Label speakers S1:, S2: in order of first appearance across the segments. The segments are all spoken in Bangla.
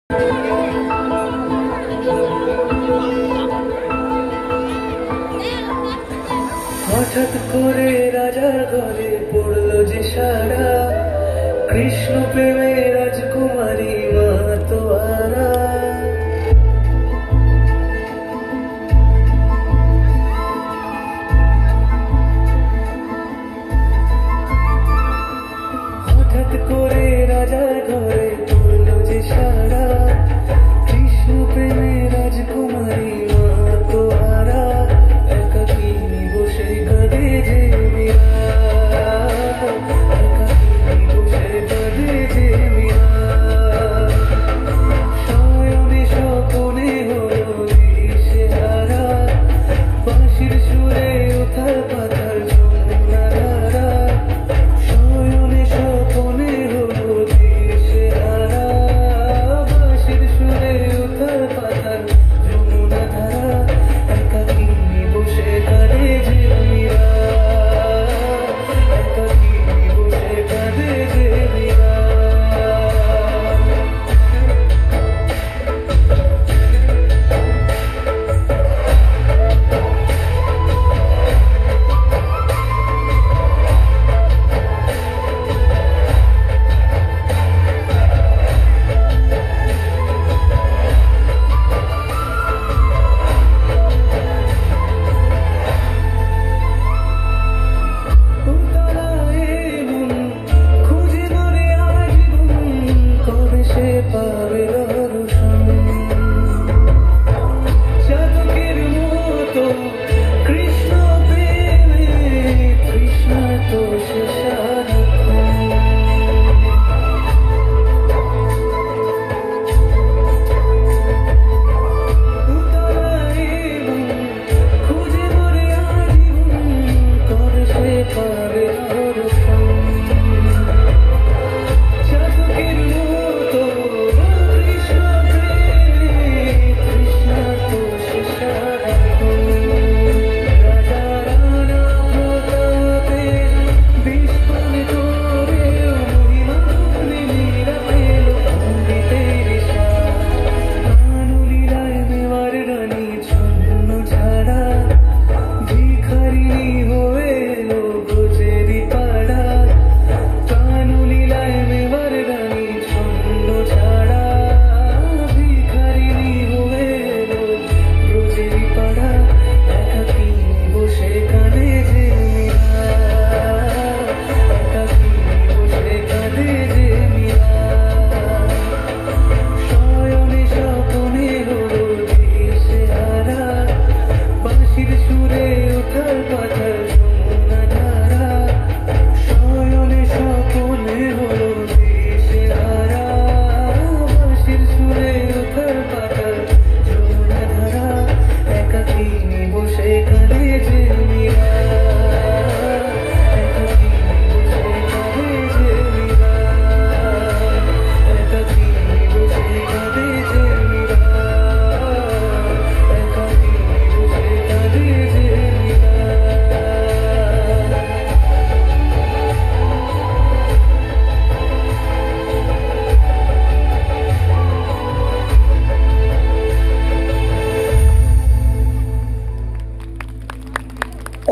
S1: হঠাৎ করে রাজার ঘরে পড়লো যে সারা, কৃষ্ণ প্রেমে রাজকুমারী মাতোয়ারা। হঠাৎ করে রাজার ঘরে পড়লো যে সারা, কৃষ্ণ প্রেমে রাজকুমারী মাতোয়ারা। একাকিনী বসে কাঁদে যে মীরা, একাকিনী বসে কাঁদে যে মীরা। শয়নে স্বপনে হলো দিশেহারা, বাঁশির সুরে উথাল পাথাল যমুনা ধারা। শয়নে স্বপনে হলো দিশেহারা, বাঁশির সুরে উথাল পাথাল যমুনা ধারা। একাকিনী বসে কাঁদে যে মীরা, একাকিনী বসে কাঁদে যে মীরা।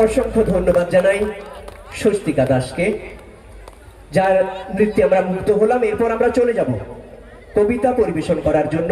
S2: অসংখ্য ধন্যবাদ জানাই স্বস্তিকা দাসকে, যার নৃত্যে আমরা মুগ্ধ হলাম। এরপর আমরা চলে যাব কবিতা পরিবেশন করার জন্য।